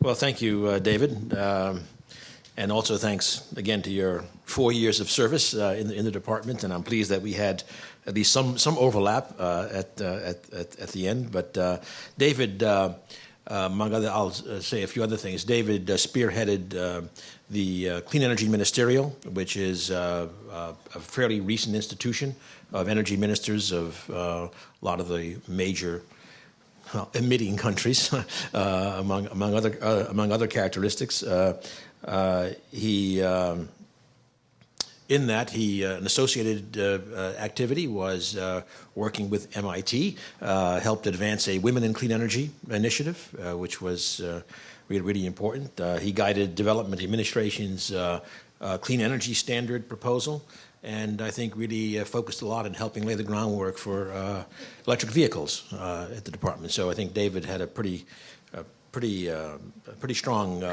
Well, thank you, David. And also thanks again to your 4 years of service in the department. And I'm pleased that we had at least some overlap at the end. But David, among other, I'll say a few other things. David spearheaded the Clean Energy Ministerial, which is a fairly recent institution of energy ministers of a lot of the major emitting countries, among other characteristics. An associated activity was working with MIT, helped advance a Women in Clean Energy initiative, which was really important. He guided Development Administration's Clean Energy Standard proposal, and I think really focused a lot in helping lay the groundwork for electric vehicles at the department. So I think David had a pretty strong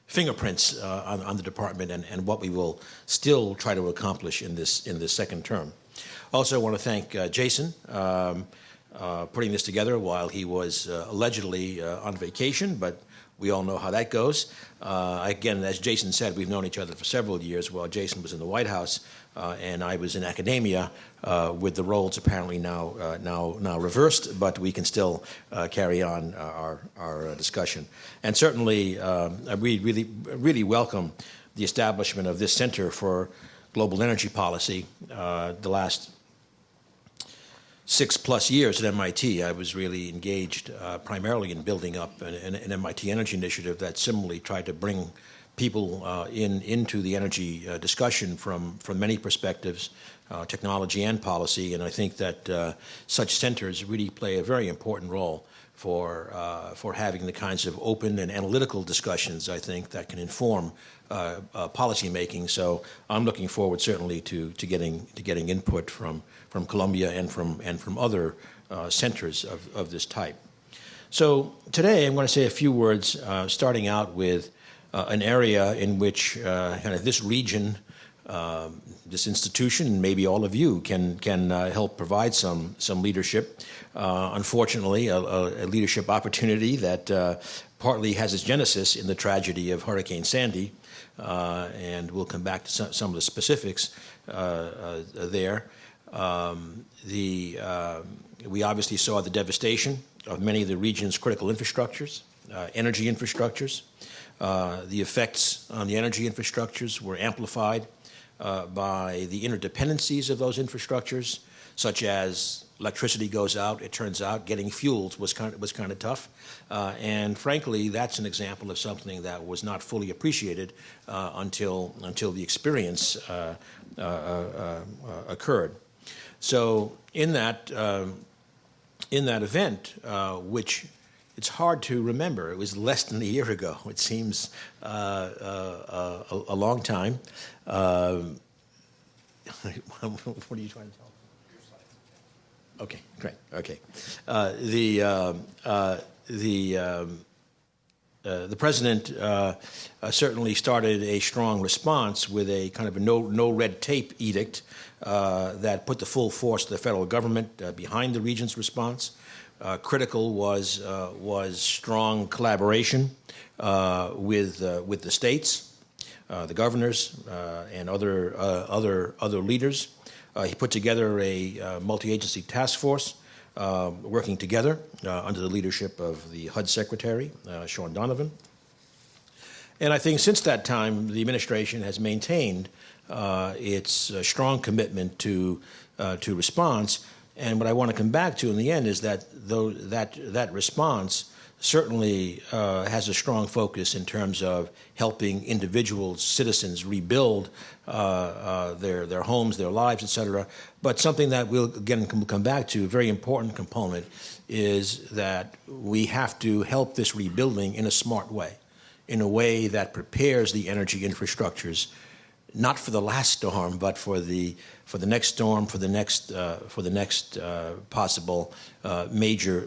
fingerprints on the department and what we will still try to accomplish in this second term. Also, I want to thank Jason putting this together while he was allegedly on vacation, but we all know how that goes. Again, as Jason said, we've known each other for several years. Well, Jason was in the White House, and I was in academia, with the roles apparently now reversed. But we can still carry on our discussion. And certainly, we really welcome the establishment of this Center for Global Energy Policy. The last 6+ years at MIT, I was really engaged primarily in building up an MIT energy initiative that similarly tried to bring people into the energy discussion from many perspectives, technology and policy. And I think that such centers really play a very important role for having the kinds of open and analytical discussions, I think, that can inform policy making. So I'm looking forward certainly to getting input from Columbia and from other centers of this type. So today I'm going to say a few words, starting out with an area in which kind of this region, this institution, maybe all of you can help provide some leadership. Unfortunately, a leadership opportunity that partly has its genesis in the tragedy of Hurricane Sandy, and we'll come back to some of the specifics there. We obviously saw the devastation of many of the region's critical infrastructures, energy infrastructures. The effects on the energy infrastructures were amplified by the interdependencies of those infrastructures, such as electricity goes out. It turns out getting fuels was kind of tough, and frankly, that's an example of something that was not fully appreciated until the experience occurred. So in that event, which it's hard to remember, it was less than a year ago. It seems a long time. What are you trying to tell me? Okay, great. Okay, the president certainly started a strong response with a kind of a no red tape edict that put the full force of the federal government behind the region's response. Critical was strong collaboration with the states, the governors, and other leaders. He put together a multi-agency task force working together under the leadership of the HUD Secretary, Sean Donovan. And I think since that time, the administration has maintained its strong commitment to response. And what I want to come back to in the end is that that response certainly has a strong focus in terms of helping individuals, citizens rebuild their homes, their lives, et cetera. But something that we'll again come back to, a very important component, is that we have to help this rebuilding in a smart way, in a way that prepares the energy infrastructures not for the last storm, but for the next storm, for the next possible major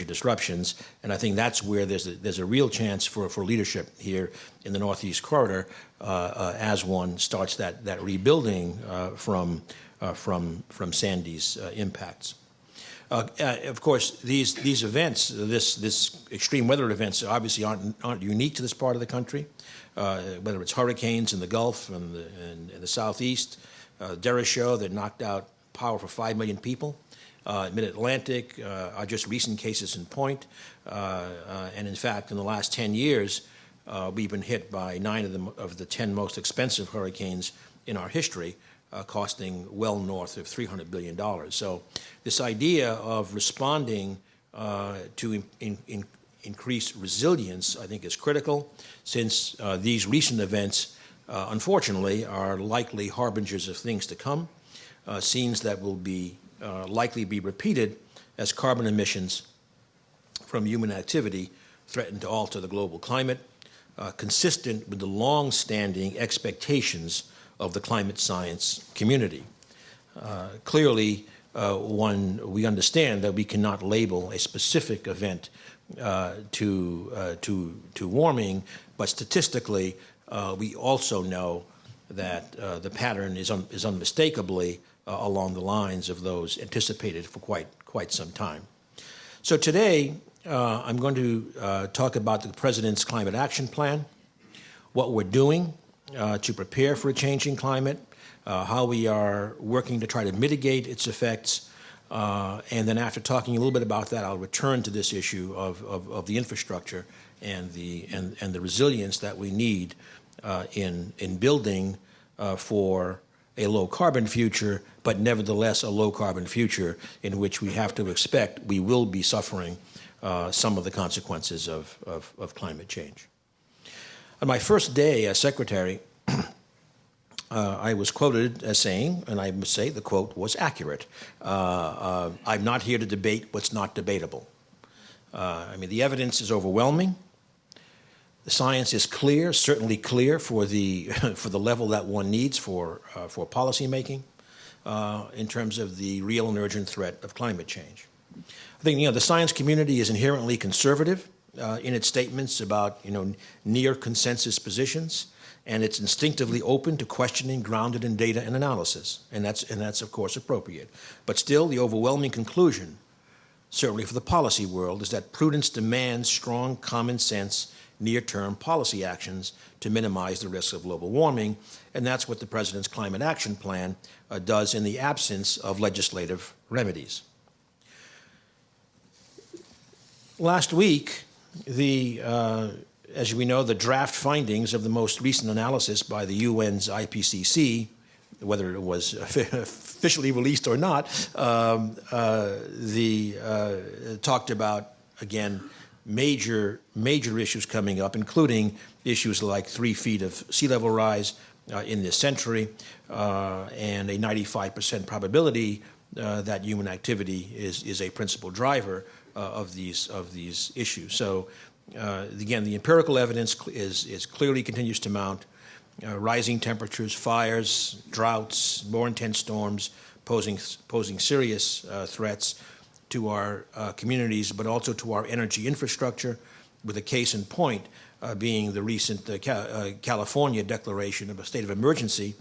disruptions. And I think that's where there's a real chance for leadership here in the Northeast Corridor as one starts that rebuilding from Sandy's impacts. Of course, these events, this extreme weather events, obviously aren't unique to this part of the country. Whether it's hurricanes in the Gulf and the Southeast, derecho that knocked out power for 5 million people, Mid-Atlantic, our just recent cases in Point, and in fact, in the last 10 years, we've been hit by 9 of the 10 most expensive hurricanes in our history, costing well north of $300 billion. So this idea of responding to increase resilience, I think, is critical, since these recent events, unfortunately, are likely harbingers of things to come, scenes that will be likely be repeated as carbon emissions from human activity threaten to alter the global climate, consistent with the long-standing expectations of the climate science community. Clearly, we understand that we cannot label a specific event to warming, but statistically, we also know that the pattern is unmistakably along the lines of those anticipated for quite some time. So today, I'm going to talk about the President's Climate Action Plan, what we're doing to prepare for a changing climate, how we are working to try to mitigate its effects, and then after talking a little bit about that, I'll return to this issue of the infrastructure and the resilience that we need in building for a low-carbon future, but nevertheless a low-carbon future in which we have to expect we will be suffering some of the consequences of climate change. On my first day as secretary, I was quoted as saying, and I must say the quote was accurate, I'm not here to debate what's not debatable. The evidence is overwhelming. The science is clear, certainly clear for the level that one needs for policy making in terms of the real and urgent threat of climate change. I think the science community is inherently conservative in its statements about near consensus positions, and it's instinctively open to questioning grounded in data and analysis, and that's of course appropriate. But still, the overwhelming conclusion, certainly for the policy world, is that prudence demands strong common sense near-term policy actions to minimize the risks of global warming, and that's what the President's Climate Action Plan does in the absence of legislative remedies. Last week, as we know, the draft findings of the most recent analysis by the UN's IPCC, whether it was officially released or not, talked about, again, major issues coming up, including issues like 3 feet of sea level rise in this century and a 95% probability that human activity is a principal driver of these issues. So again, the empirical evidence is clearly continues to mount. Rising temperatures, fires, droughts, more intense storms posing serious threats to our communities, but also to our energy infrastructure, with a case in point being the recent California declaration of a state of emergency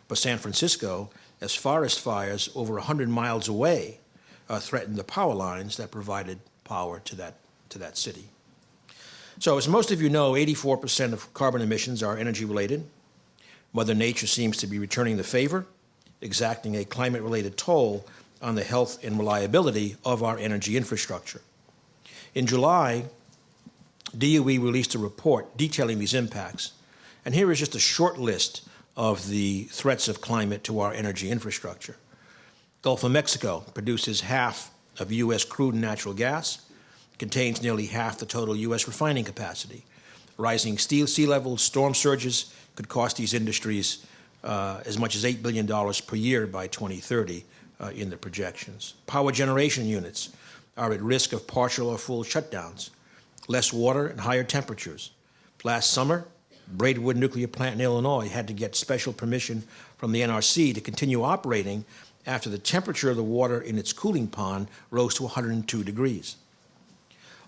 for San Francisco, as forest fires over 100 miles away threatened the power lines that provided power to that city. So as most of you know, 84% of carbon emissions are energy-related. Mother Nature seems to be returning the favor, exacting a climate-related toll on the health and reliability of our energy infrastructure. In July, DOE released a report detailing these impacts, and here is just a short list of the threats of climate to our energy infrastructure. Gulf of Mexico produces half of U.S. crude and natural gas, contains nearly half the total U.S. refining capacity. Rising sea levels, storm surges could cost these industries as much as $8 billion per year by 2030 in the projections. Power generation units are at risk of partial or full shutdowns, less water and higher temperatures. Last summer, Braidwood Nuclear Plant in Illinois had to get special permission from the NRC to continue operating after the temperature of the water in its cooling pond rose to 102 degrees.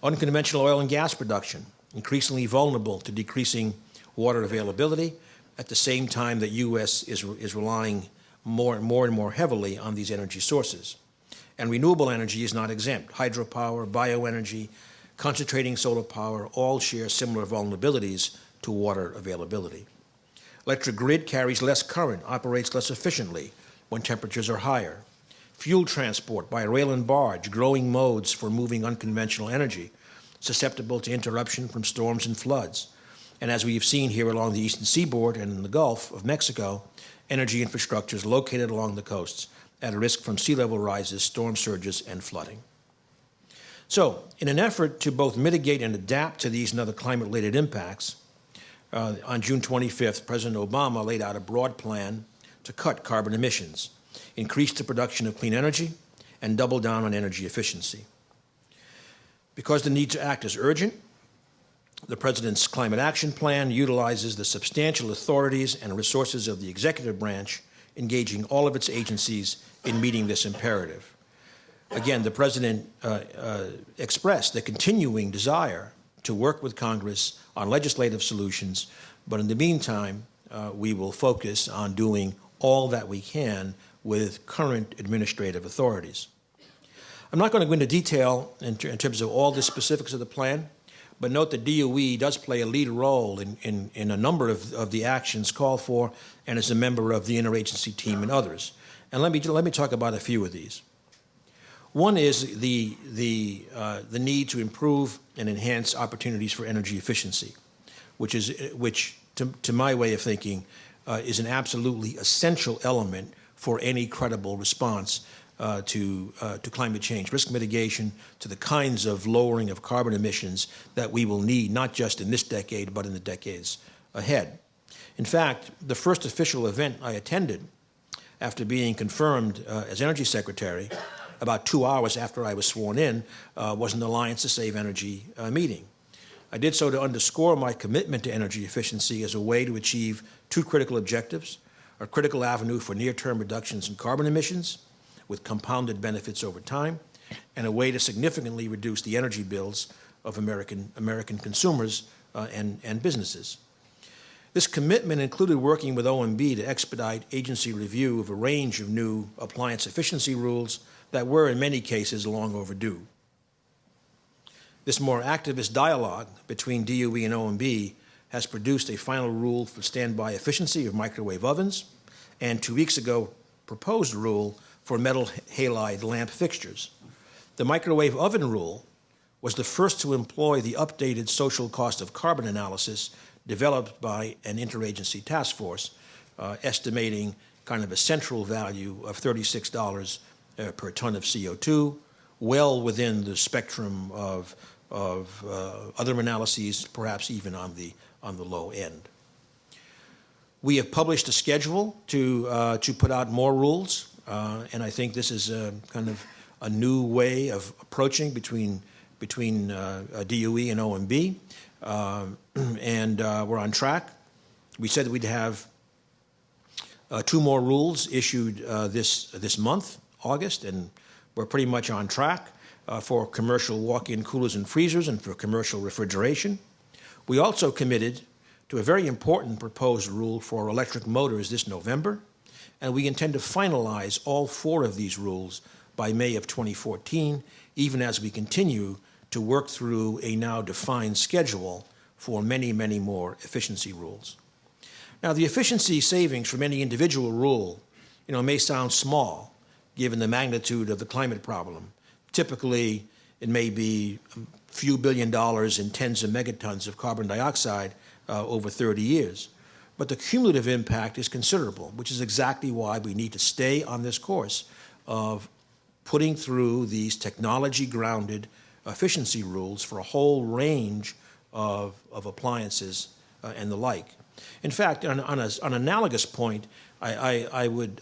Unconventional oil and gas production, increasingly vulnerable to decreasing water availability at the same time that U.S. is relying more and more heavily on these energy sources. And renewable energy is not exempt. Hydropower, bioenergy, concentrating solar power all share similar vulnerabilities to water availability. Electric grid carries less current, operates less efficiently when temperatures are higher. Fuel transport by rail and barge, growing modes for moving unconventional energy, susceptible to interruption from storms and floods. And as we've seen here along the eastern seaboard and in the Gulf of Mexico, energy infrastructures located along the coasts at a risk from sea level rises, storm surges, and flooding. So, in an effort to both mitigate and adapt to these and other climate-related impacts, on June 25th, President Obama laid out a broad plan to cut carbon emissions, increase the production of clean energy, and double down on energy efficiency. Because the need to act is urgent, the President's Climate Action Plan utilizes the substantial authorities and resources of the executive branch, engaging all of its agencies in meeting this imperative. Again, the President expressed the continuing desire to work with Congress on legislative solutions, but in the meantime, we will focus on doing all that we can with current administrative authorities. I'm not going to go into detail in terms of all the specifics of the plan, but note that DOE does play a lead role in a number of the actions called for, and is a member of the interagency team and others. And let me talk about a few of these. One is the need to improve and enhance opportunities for energy efficiency, which to my way of thinking, is an absolutely essential element for any credible response to climate change, risk mitigation, to the kinds of lowering of carbon emissions that we will need, not just in this decade, but in the decades ahead. In fact, the first official event I attended after being confirmed as Energy Secretary, about 2 hours after I was sworn in, was an Alliance to Save Energy meeting. I did so to underscore my commitment to energy efficiency as a way to achieve two critical objectives: a critical avenue for near-term reductions in carbon emissions with compounded benefits over time, and a way to significantly reduce the energy bills of American consumers and businesses. This commitment included working with OMB to expedite agency review of a range of new appliance efficiency rules that were, in many cases, long overdue. This more activist dialogue between DOE and OMB has produced a final rule for standby efficiency of microwave ovens, and 2 weeks ago, proposed rule for metal halide lamp fixtures. The microwave oven rule was the first to employ the updated social cost of carbon analysis developed by an interagency task force, estimating kind of a central value of $36 per ton of CO2, well within the spectrum of other analyses, perhaps even on the low end. We have published a schedule to put out more rules, and I think this is kind of a new way of approaching between DOE and OMB, and we're on track. We said that we'd have 2 more rules issued this month, August, and we're pretty much on track for commercial walk-in coolers and freezers and for commercial refrigeration. We also committed to a very important proposed rule for electric motors this November, and we intend to finalize all 4 of these rules by May of 2014, even as we continue to work through a now defined schedule for many, many more efficiency rules. Now, the efficiency savings from any individual rule, may sound small, given the magnitude of the climate problem. Typically, it may be a few $billion and tens of megatons of carbon dioxide over 30 years. But the cumulative impact is considerable, which is exactly why we need to stay on this course of putting through these technology-grounded efficiency rules for a whole range of appliances and the like. In fact, on an analogous point, I would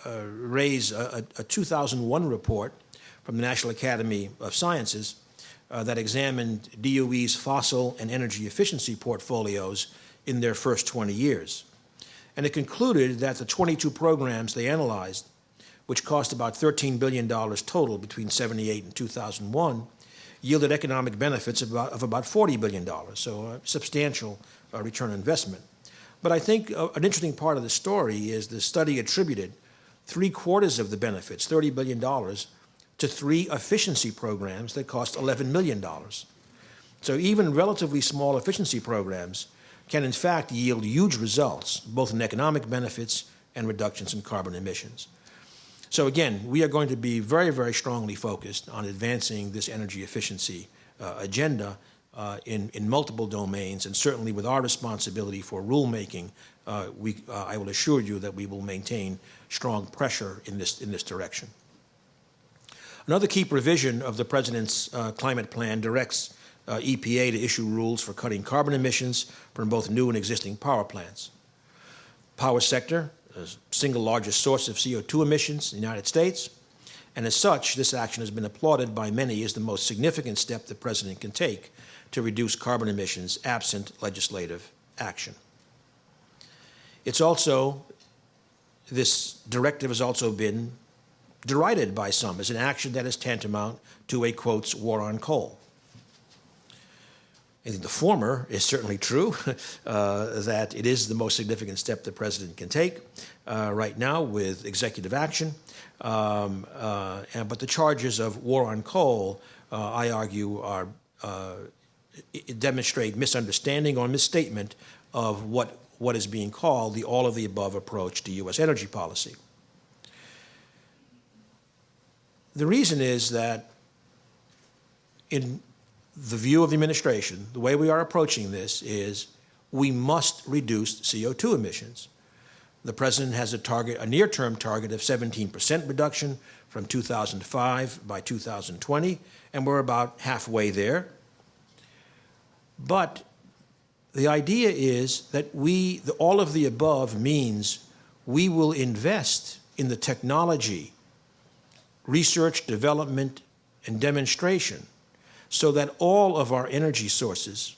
raise a 2001 report from the National Academy of Sciences that examined DOE's fossil and energy efficiency portfolios in their first 20 years. And it concluded that the 22 programs they analyzed, which cost about $13 billion total between 1978 and 2001, yielded economic benefits of about $40 billion, so a substantial return on investment. But I think an interesting part of the story is the study attributed three-quarters of the benefits, $30 billion, to 3 efficiency programs that cost $11 million. So even relatively small efficiency programs can in fact yield huge results, both in economic benefits and reductions in carbon emissions. So again, we are going to be very, very strongly focused on advancing this energy efficiency agenda in multiple domains, and certainly with our responsibility for rulemaking, I will assure you that we will maintain strong pressure in this direction. Another key provision of the President's climate plan directs EPA to issue rules for cutting carbon emissions from both new and existing power plants. Power sector, the single largest source of CO2 emissions in the United States, and as such, this action has been applauded by many as the most significant step the President can take to reduce carbon emissions absent legislative action. It's also, this directive has also been derided by some as an action that is tantamount to a, quotes, war on coal. I think the former is certainly true, that it is the most significant step the President can take right now with executive action. But the charges of war on coal, I argue, demonstrate misunderstanding or misstatement of what is being called the all-of-the-above approach to U.S. energy policy. The reason is that in the view of the administration, the way we are approaching this is we must reduce CO2 emissions. The President has a near-term target of 17% reduction from 2005 by 2020, and we're about halfway there. But the idea is that all of the above means we will invest in the technology, research, development, and demonstration so that all of our energy sources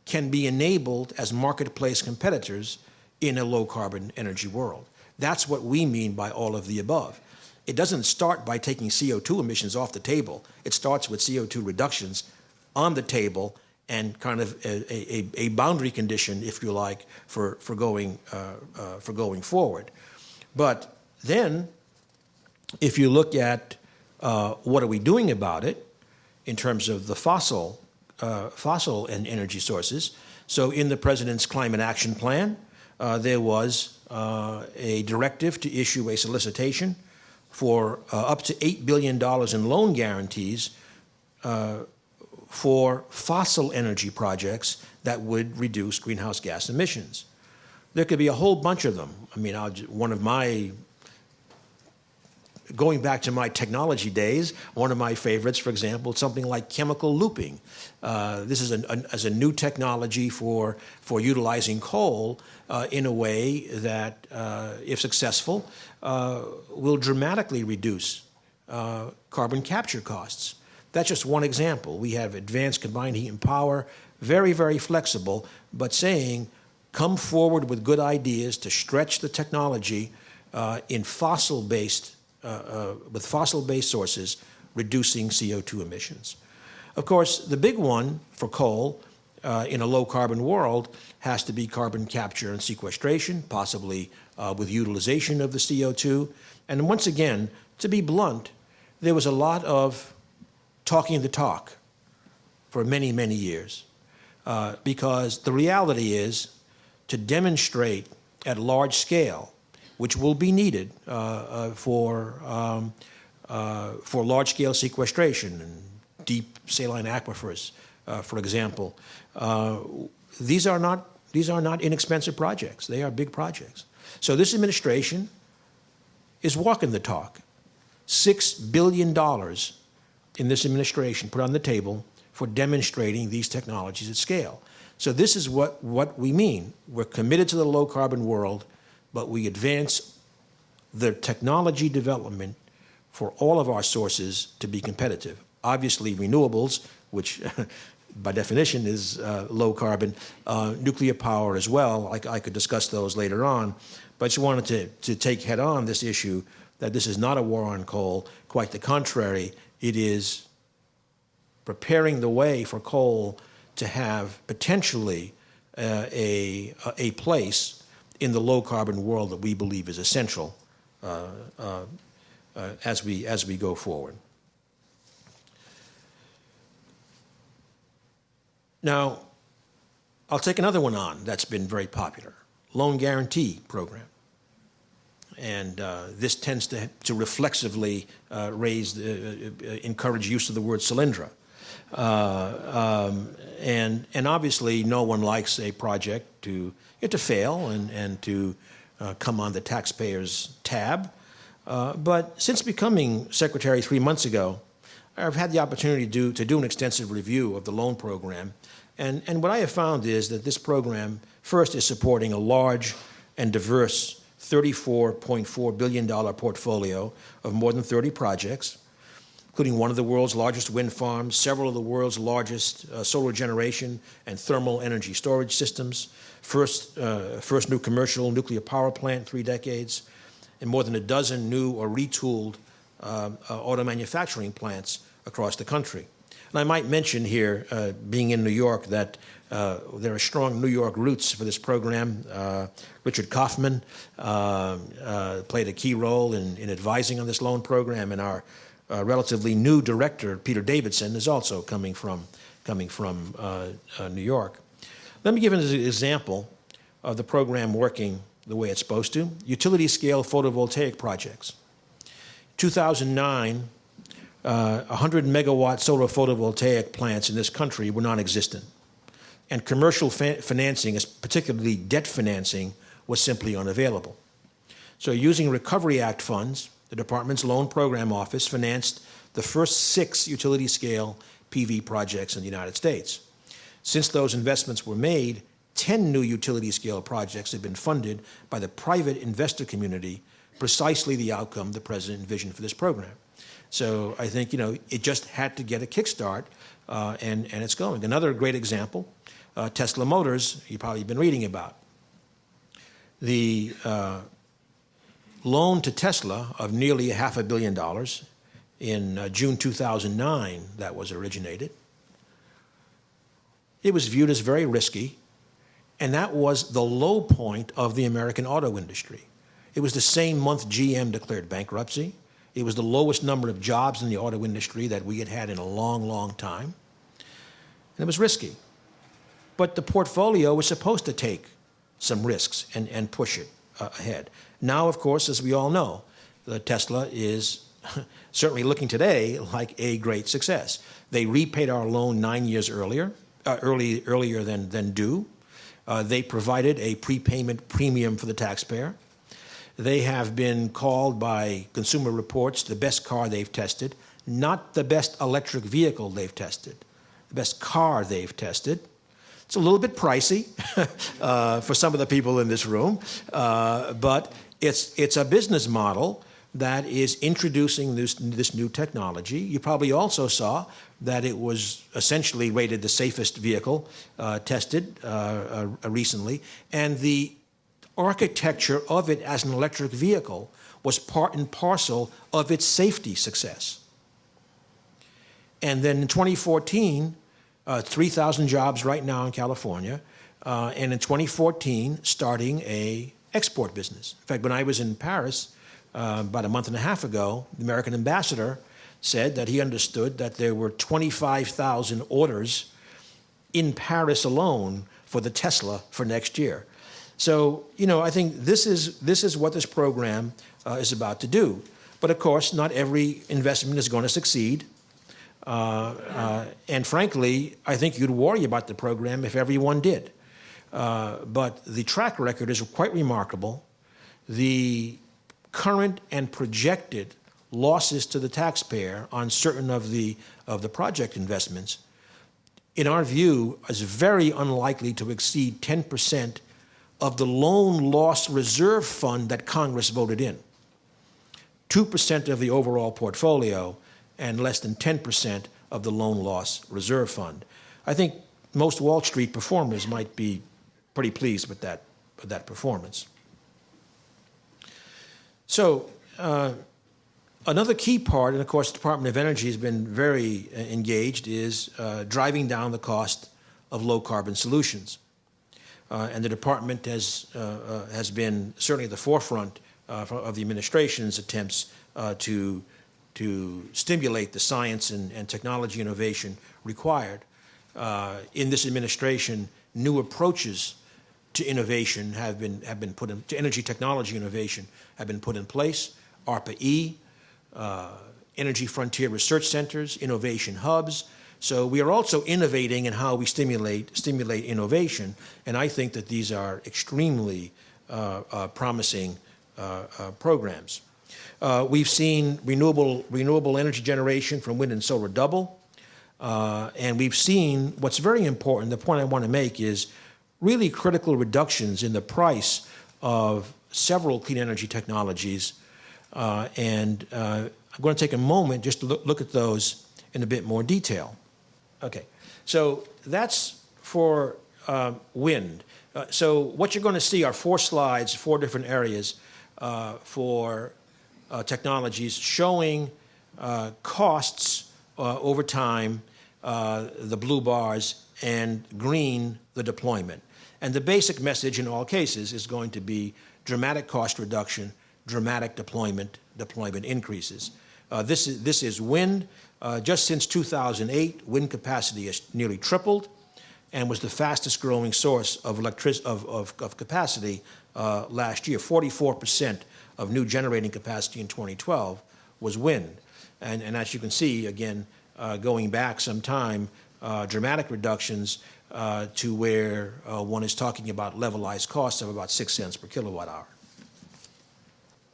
can be enabled as marketplace competitors in a low-carbon energy world. That's what we mean by all of the above. It doesn't start by taking CO2 emissions off the table. It starts with CO2 reductions on the table and kind of a boundary condition, if you like, for going forward. But then, if you look at what are we doing about it in terms of the fossil and energy sources, so in the President's Climate Action Plan, there was a directive to issue a solicitation for up to $8 billion in loan guarantees for fossil energy projects that would reduce greenhouse gas emissions. There could be a whole bunch of them. I mean, going back to my technology days, one of my favorites, for example, is something like chemical looping. This is a new technology for utilizing coal in a way that, if successful, will dramatically reduce carbon capture costs. That's just one example. We have advanced combined heat and power, very, very flexible, but saying, come forward with good ideas to stretch the technology in fossil-based with fossil-based sources, reducing CO2 emissions. Of course, the big one for coal in a low-carbon world has to be carbon capture and sequestration, possibly with utilization of the CO2. And once again, to be blunt, there was a lot of talking the talk for many, many years, because the reality is to demonstrate at large scale, which will be needed for large-scale sequestration and deep saline aquifers, for example. These are not inexpensive projects. They are big projects. So this administration is walking the talk. $6 billion in this administration put on the table for demonstrating these technologies at scale. So this is what we mean. We're committed to the low-carbon world, but we advance the technology development for all of our sources to be competitive. Obviously, renewables, which by definition is low carbon, nuclear power as well. I could discuss those later on, but I just wanted to take head on this issue that this is not a war on coal. Quite the contrary, it is preparing the way for coal to have potentially a place in the low-carbon world that we believe is essential as we go forward. Now, I'll take another one on that's been very popular, loan guarantee program. And this tends to reflexively encourage use of the word Solyndra. And obviously, no one likes a project to fail and to come on the taxpayer's tab. But since becoming secretary 3 months ago, I've had the opportunity to do an extensive review of the loan program. And what I have found is that this program, first, is supporting a large and diverse $34.4 billion portfolio of more than 30 projects, including one of the world's largest wind farms, several of the world's largest solar generation and thermal energy storage systems, first new commercial nuclear power plant in 3 decades, and more than a dozen new or retooled auto manufacturing plants across the country. And I might mention here, being in New York, that there are strong New York roots for this program. Richard Kaufman played a key role in advising on this loan program, and our relatively new director, Peter Davidson, is also coming from New York. Let me give an example of the program working the way it's supposed to. Utility-scale photovoltaic projects. 2009, 100-megawatt solar photovoltaic plants in this country were non-existent. And commercial financing, particularly debt financing, was simply unavailable. So using Recovery Act funds, the department's loan program office financed the first 6 utility-scale PV projects in the United States. Since those investments were made, 10 new utility-scale projects have been funded by the private investor community, precisely the outcome the president envisioned for this program. So I think, it just had to get a kickstart, and it's going. Another great example, Tesla Motors, you've probably been reading about. The loan to Tesla of nearly $500 million in June 2009 that was originated. It was viewed as very risky, and that was the low point of the American auto industry. It was the same month GM declared bankruptcy. It was the lowest number of jobs in the auto industry that we had had in a long, long time. And it was risky. But the portfolio was supposed to take some risks and push it ahead. Now, of course, as we all know, the Tesla is certainly looking today like a great success. They repaid our loan 9 years earlier than due. They provided a prepayment premium for the taxpayer. They have been called by Consumer Reports the best car they've tested, not the best electric vehicle they've tested, the best car they've tested. It's a little bit pricey for some of the people in this room, but it's a business model that is introducing this new technology. You probably also saw that it was essentially rated the safest vehicle tested recently, and the architecture of it as an electric vehicle was part and parcel of its safety success. And then in 2014, 3,000 jobs right now in California, and in 2014, starting a export business. In fact, when I was in Paris about a month and a half ago, the American ambassador said that he understood that there were 25,000 orders in Paris alone for the Tesla for next year. So, I think this is what this program is about to do. But of course, not every investment is going to succeed. And frankly, I think you'd worry about the program if everyone did. But the track record is quite remarkable. The current and projected losses to the taxpayer on certain of the project investments, in our view, is very unlikely to exceed 10% of the loan loss reserve fund that Congress voted in. 2% of the overall portfolio and less than 10% of the loan loss reserve fund. I think most Wall Street performers might be pretty pleased with that performance. So another key part, and of course the Department of Energy has been very engaged, is driving down the cost of low-carbon solutions. And the department has been certainly at the forefront of the administration's attempts to stimulate the science and technology innovation required. In this administration, new approaches to innovation have been put in, to energy technology innovation have been put in place. ARPA-E, Energy Frontier Research Centers, innovation hubs. So we are also innovating in how we stimulate innovation, and I think that these are extremely promising programs. We've seen renewable energy generation from wind and solar double, and we've seen what's very important. The point I want to make is really critical reductions in the price of several clean energy technologies, and I'm going to take a moment just to look at those in a bit more detail. Okay, so that's for wind. So what you're going to see are 4 slides, 4 different areas for technologies showing costs over time, the blue bars, and green, the deployment. And the basic message in all cases is going to be dramatic cost reduction, dramatic deployment increases. This is wind. Just since 2008, wind capacity has nearly tripled and was the fastest growing source of capacity last year. 44% of new generating capacity in 2012 was wind. And as you can see, again, going back some time, dramatic reductions to where one is talking about levelized costs of about 6 cents per kilowatt hour.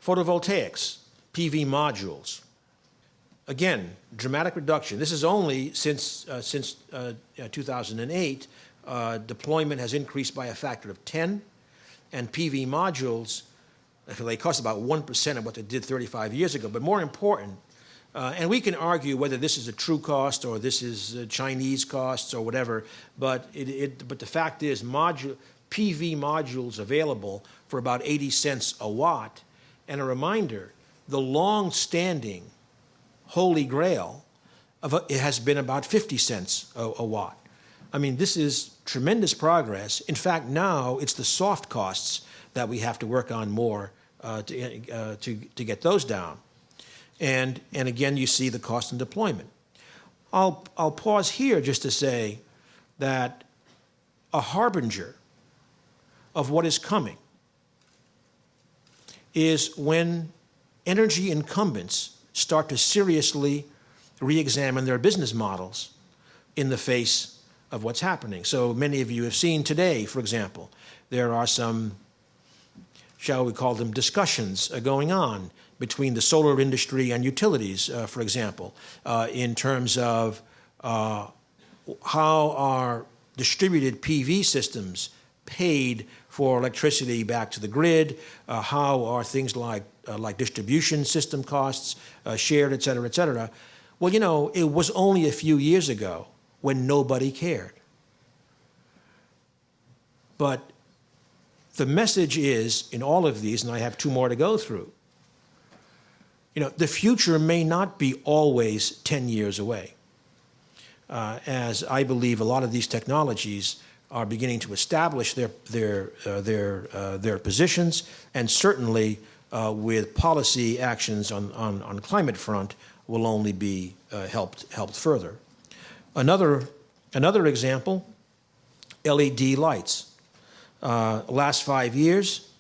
Photovoltaics, PV modules. Again, dramatic reduction. This is only since 2008. Deployment has increased by a factor of 10, and PV modules, they cost about 1% of what they did 35 years ago. But more important, and we can argue whether this is a true cost or this is Chinese costs or whatever, but the fact is PV modules available for about 80 cents a watt. And a reminder, the long-standing holy grail it has been about 50 cents a watt. I mean, this is tremendous progress. In fact, now it's the soft costs that we have to work on more to get those down. And again, you see the cost and deployment. I'll pause here just to say that a harbinger of what is coming is when energy incumbents start to seriously re-examine their business models in the face of what's happening. So many of you have seen today, for example, there are some, shall we call them, discussions going on between the solar industry and utilities, for example, in terms of how are distributed PV systems paid for electricity back to the grid, how are things like distribution system costs shared, et cetera, et cetera. Well, you know, it was only a few years ago when nobody cared. But the message is, in all of these, and I have 2 more to go through, you know, the future may not be always 10 years away, as I believe a lot of these technologies are beginning to establish their positions, and certainly with policy actions on climate front will only be helped further. Another example, LED lights. Last 5 years,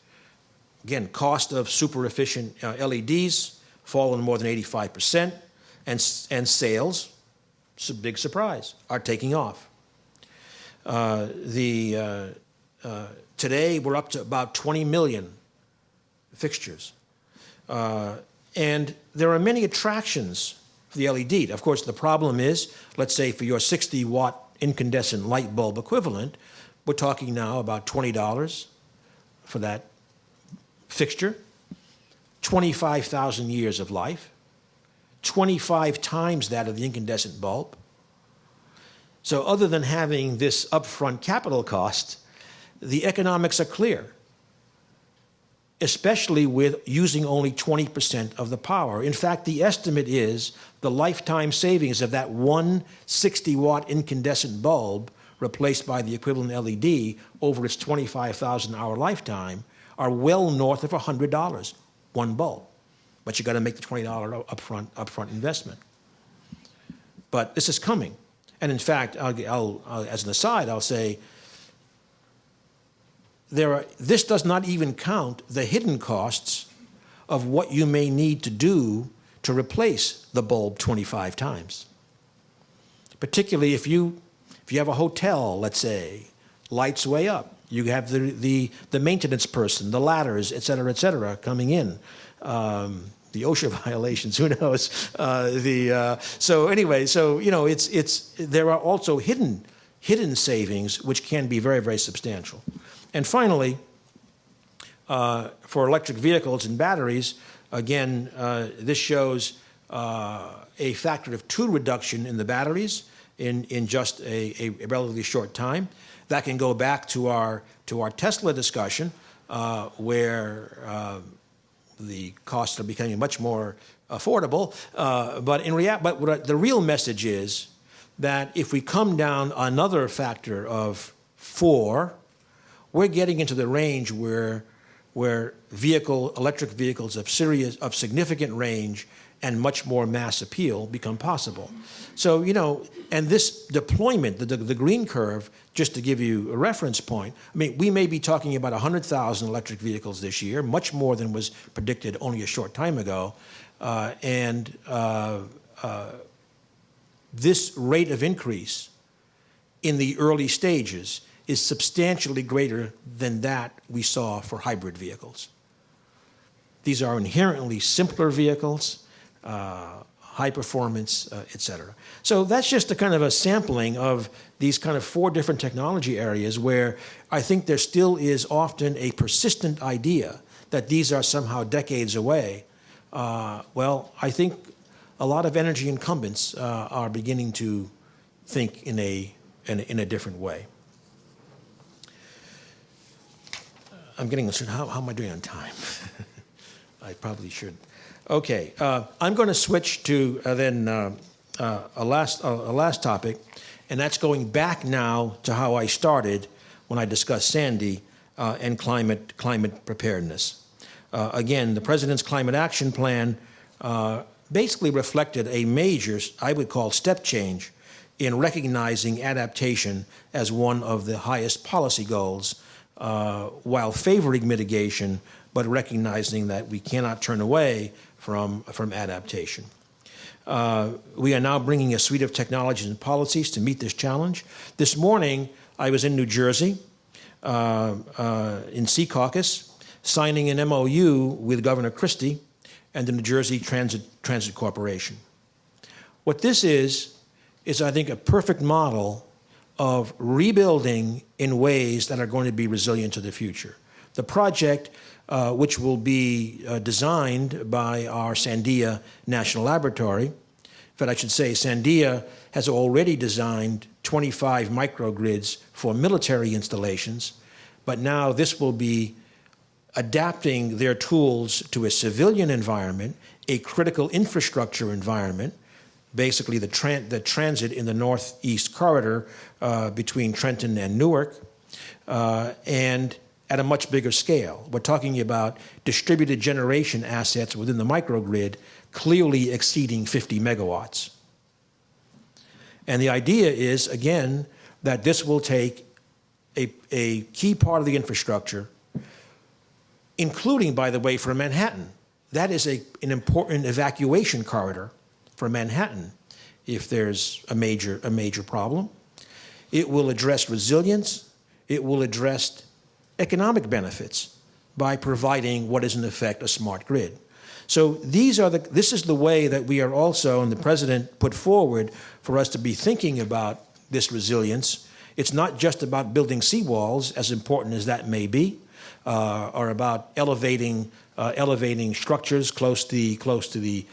again, cost of super efficient LEDs fallen more than 85%, and sales, it's a big surprise, are taking off. Today we're up to about 20 million fixtures. And there are many attractions for the LED. Of course, the problem is, let's say for your 60-watt incandescent light bulb equivalent, we're talking now about $20 for that fixture, 25,000 years of life, 25 times that of the incandescent bulb. So other than having this upfront capital cost, the economics are clear, especially with using only 20% of the power. In fact, the estimate is the lifetime savings of that one 60-watt incandescent bulb replaced by the equivalent LED over its 25,000-hour lifetime are well north of $100. one bulb. But you got to make the $20 upfront investment. But this is coming. And in fact, I'll as an aside, I'll say this does not even count the hidden costs of what you may need to do to replace the bulb 25 times. Particularly if you have a hotel, let's say, lights way up. You have the maintenance person, the ladders, et cetera, coming in. The OSHA violations, who knows? So anyway, so there are also hidden savings which can be very, very substantial. And finally, for electric vehicles and batteries, again, this shows a factor of 2 reduction in the batteries in just a relatively short time. That can go back to our Tesla discussion, where the costs are becoming much more affordable. But the real message is that if we come down another factor of 4, we're getting into the range where electric vehicles of significant range and much more mass appeal become possible. So, and this deployment, the green curve, just to give you a reference point, I mean, we may be talking about 100,000 electric vehicles this year, much more than was predicted only a short time ago. This rate of increase in the early stages is substantially greater than that we saw for hybrid vehicles. These are inherently simpler vehicles, high performance, et cetera. So that's just a kind of a sampling of these kind of 4 different technology areas where I think there still is often a persistent idea that these are somehow decades away. Well, I think a lot of energy incumbents are beginning to think in a different way. I'm getting this. How am I doing on time? I probably should. Okay, I'm going to switch to then a last topic, and that's going back now to how I started when I discussed Sandy and climate preparedness. Again, the President's Climate Action Plan basically reflected a major, I would call, step change in recognizing adaptation as one of the highest policy goals, while favoring mitigation, but recognizing that we cannot turn away from adaptation. We are now bringing a suite of technologies and policies to meet this challenge. This morning, I was in New Jersey, in Sea Caucus, signing an MOU with Governor Christie and the New Jersey Transit Corporation. What this is I think, a perfect model of rebuilding in ways that are going to be resilient to the future. The project, which will be designed by our Sandia National Laboratory. In fact, I should say Sandia has already designed 25 microgrids for military installations, but now this will be adapting their tools to a civilian environment, a critical infrastructure environment, basically the transit in the northeast corridor between Trenton and Newark, and at a much bigger scale. We're talking about distributed generation assets within the microgrid clearly exceeding 50 megawatts. And the idea is, again, that this will take a key part of the infrastructure, including, by the way, for Manhattan. That is an important evacuation corridor for Manhattan if there's a major problem. It will address resilience. It will address economic benefits by providing what is in effect a smart grid. So this is the way that we are also, and the President put forward for us to be thinking about this resilience. It's not just about building seawalls, as important as that may be, or about elevating structures close to the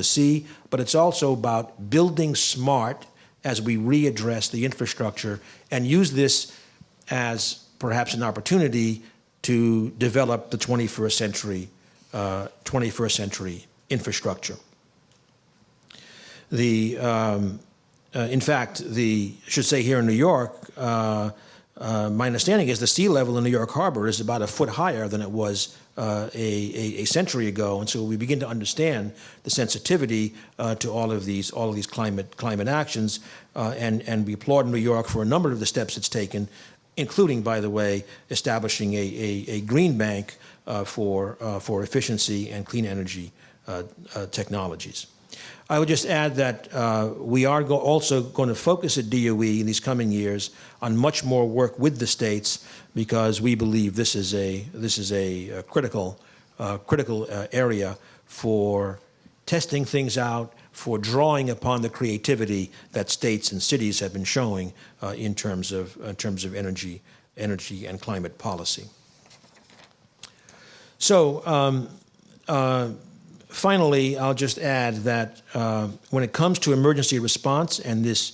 sea, but it's also about building smart as we readdress the infrastructure and use this as perhaps an opportunity to develop the 21st century infrastructure. In fact, I should say here in New York, my understanding is the sea level in New York Harbor is about a foot higher than it was a century ago, and so we begin to understand the sensitivity to all of these climate actions, and we applaud New York for a number of the steps it's taken, including, by the way, establishing a green bank for efficiency and clean energy technologies. I would just add that we are also going to focus at DOE in these coming years on much more work with the states, because we believe this is a critical area for testing things out, for drawing upon the creativity that states and cities have been showing in terms of energy and climate policy. So. Finally, I'll just add that when it comes to emergency response and this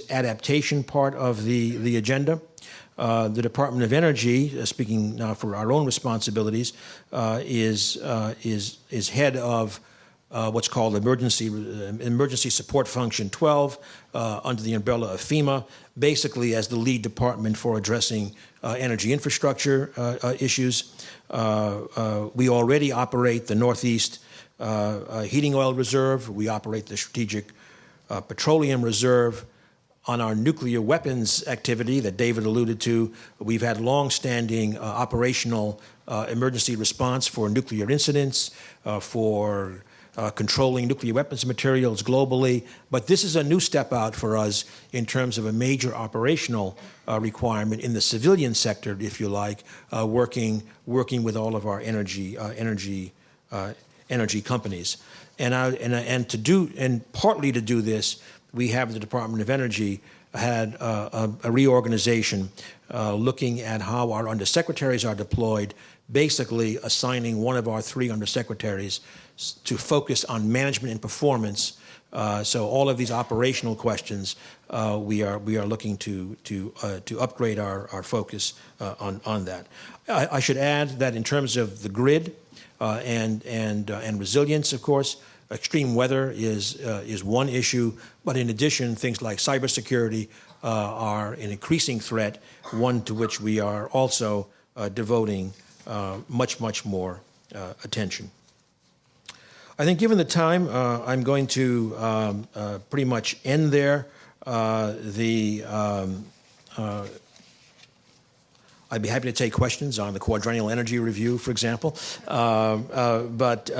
adaptation part of the agenda, the Department of Energy, speaking now for our own responsibilities, is head of what's called Emergency Support Function 12 under the umbrella of FEMA, basically as the lead department for addressing energy infrastructure issues. We already operate the Northeast Heating Oil Reserve. We operate the Strategic Petroleum Reserve. On our nuclear weapons activity that David alluded to, we've had long-standing operational emergency response for nuclear incidents, for controlling nuclear weapons materials globally. But this is a new step out for us in terms of a major operational requirement in the civilian sector, if you like, working with all of our energy companies. And partly to do this, we have the Department of Energy had a reorganization looking at how our undersecretaries are deployed, basically assigning one of our 3 undersecretaries to focus on management and performance. So all of these operational questions, we are looking to upgrade our focus on that. I should add that in terms of the grid and resilience, of course, extreme weather is one issue, but in addition, things like cybersecurity are an increasing threat, one to which we are also devoting much more attention. I think given the time, I'm going to pretty much end there. I'd be happy to take questions on the Quadrennial Energy Review, for example. But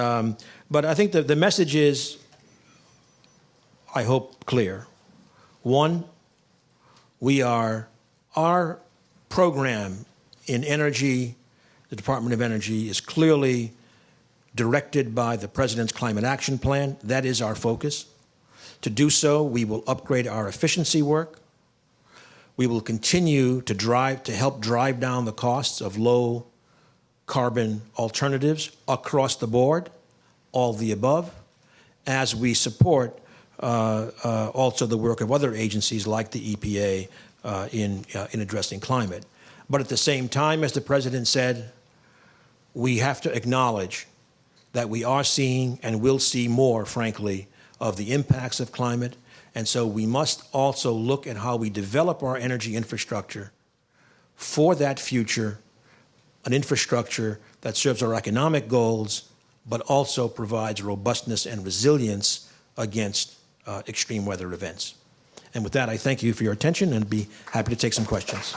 I think the message is, I hope, clear. One, our program in energy, the Department of Energy, is clearly directed by the President's Climate Action Plan. That is our focus. To do so, we will upgrade our efficiency work. We will continue to help drive down the costs of low carbon alternatives across the board, all the above, as we support also the work of other agencies like the EPA in addressing climate. But at the same time, as the President said, we have to acknowledge that we are seeing and will see more, frankly, of the impacts of climate. And so we must also look at how we develop our energy infrastructure for that future, an infrastructure that serves our economic goals, but also provides robustness and resilience against extreme weather events. And with that, I thank you for your attention and be happy to take some questions.